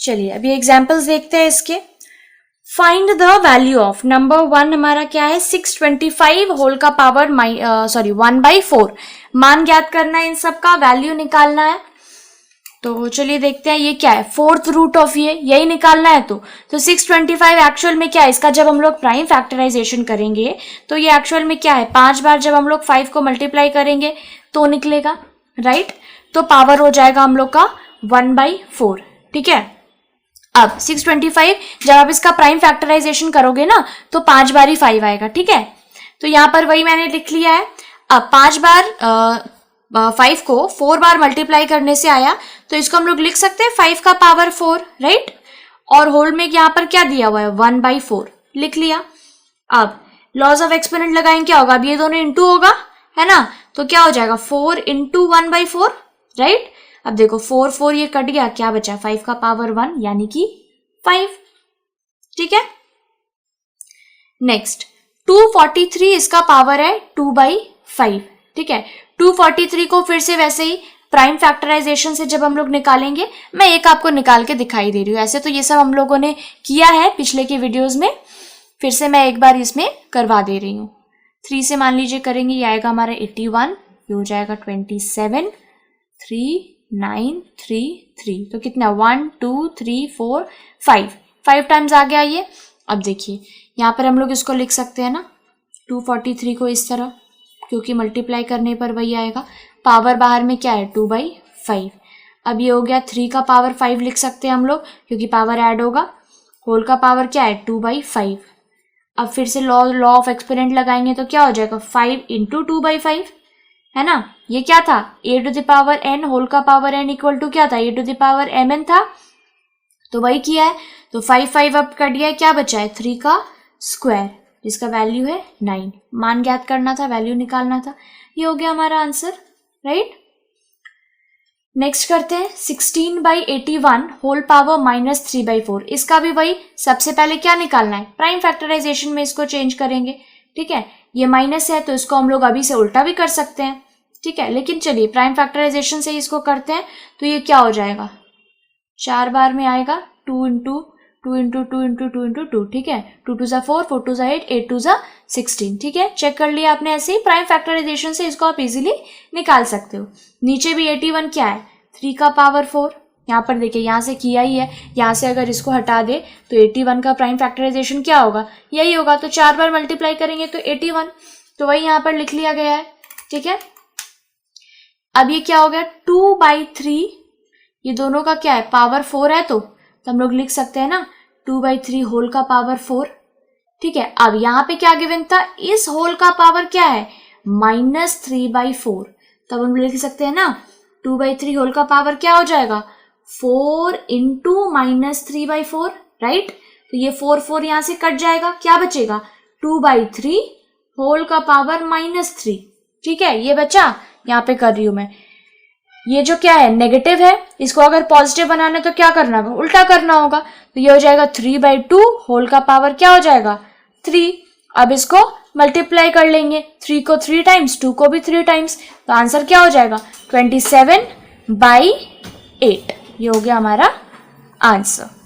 चलिए अभी एग्जाम्पल्स देखते हैं इसके। Find the value of number 1 हमारा क्या है 625 होल का पावर 1/4। मान ज्ञात करना है, इन सब का वैल्यू निकालना है। तो चलिए देखते हैं ये क्या है, फोर्थ रूट ऑफ ये यही निकालना है। तो 625 एक्चुअल में क्या है, इसका जब हम लोग प्राइम फैक्टराइजेशन करेंगे तो ये एक्चुअल में क्या है 5 बार जब हम लोग 5 को मल्टीप्लाई करेंगे तो निकलेगा, राइट। तो पावर हो जाएगा हम लोग का 1/4, ठीक है। अब 625 जब आप इसका प्राइम फैक्टराइजेशन करोगे ना तो 5 बार ही 5 आएगा, ठीक है। तो यहां पर वही मैंने लिख लिया है। अब 5 बार 5 को 4 बार मल्टीप्लाई करने से आया, तो इसको हम लोग लिख सकते हैं 5 का पावर 4, राइट। और होल में यहां पर क्या दिया हुआ है 1/4 लिख लिया। अब लॉज ऑफ एक्सपोनेंट लगाएंगे, क्या होगा, अब ये दोनों इंटू होगा, है ना। तो क्या हो जाएगा 4 इंटू 1/4, राइट। अब देखो 4 4 ये कट गया, क्या बचा 5 का पावर 1 यानी कि 5, ठीक है। नेक्स्ट 243 इसका पावर है 2/5, ठीक है। 243 को फिर से वैसे ही प्राइम फैक्टराइजेशन से जब हम लोग निकालेंगे, मैं एक आपको निकाल के दिखाई दे रही हूँ। ऐसे तो ये सब हम लोगों ने किया है पिछले के वीडियोस में, फिर से मैं एक बार इसमें करवा दे रही हूँ। 3 से मान लीजिए करेंगे, ये आएगा हमारा 81, ये हो जाएगा 27, 3 9 3 3, तो कितना 1 2 3 4 5 टाइम्स आ गया ये। अब देखिए यहाँ पर हम लोग इसको लिख सकते हैं ना 243 को इस तरह, क्योंकि मल्टीप्लाई करने पर वही आएगा। पावर बाहर में क्या है 2/5। अब ये हो गया 3 का पावर 5 लिख सकते हैं हम लोग, क्योंकि पावर ऐड होगा। होल का पावर क्या है 2/5। अब फिर से लॉ ऑफ एक्सपोनेंट लगाएंगे तो क्या हो जाएगा 5 इंटू 2/5, है ना। ये क्या था a⁴n होल का पावर n इक्वल टू क्या था a⁴mn था, तो वही किया है। तो 5 5 अब कट गया, क्या बचा है 3 का स्क्वायर, जिसका वैल्यू है 9। मान ज्ञात करना था, वैल्यू निकालना था। ये हो गया हमारा आंसर, राइट। नेक्स्ट करते हैं 16/81 होल पावर -3/4। इसका भी वही, सबसे पहले क्या निकालना है प्राइम फैक्टराइजेशन में इसको चेंज करेंगे, ठीक है। ये माइनस है तो इसको हम लोग अभी से उल्टा भी कर सकते हैं, ठीक है। लेकिन चलिए प्राइम फैक्टराइजेशन से इसको करते हैं। तो ये क्या हो जाएगा 4 बार में आएगा 2 इंटू 2 इंटू 2 इंटू 2 इंटू 2, ठीक है। 2 2 4 4 2 8 8 2 16, ठीक है। चेक कर लिया आपने। ऐसे ही प्राइम फैक्टराइजेशन से इसको आप इजीली निकाल सकते हो। नीचे भी 81 क्या है 3 का पावर 4, यहाँ पर देखिए यहाँ से किया ही है, यहाँ से अगर इसको हटा दे तो 81 का प्राइम फैक्टराइजेशन क्या होगा यही होगा। तो 4 बार मल्टीप्लाई करेंगे तो 81, तो वही यहाँ पर लिख लिया गया है, ठीक है। अब ये क्या हो गया 2/3, ये दोनों का क्या है पावर 4 है, तो हम लोग लिख सकते हैं ना 2/3 होल का पावर 4, ठीक है। अब यहाँ पे क्या गिवन था, इस होल का पावर क्या है -3/4, तब हम लिख सकते हैं ना 2/3 होल का पावर क्या हो जाएगा 4 इंटू -3/4, राइट। तो ये 4 4 यहाँ से कट जाएगा, क्या बचेगा 2/3 होल का पावर -3, ठीक है। ये बचा, यहाँ पे कर रही हूं मैं। ये जो क्या है नेगेटिव है, इसको अगर पॉजिटिव बनाना है तो क्या करना होगा उल्टा करना होगा। तो ये हो जाएगा 3/2 होल का पावर क्या हो जाएगा 3। अब इसको मल्टीप्लाई कर लेंगे, 3 को 3 टाइम्स, 2 को भी 3 टाइम्स, तो आंसर क्या हो जाएगा 27/8। ये हो गया हमारा आंसर।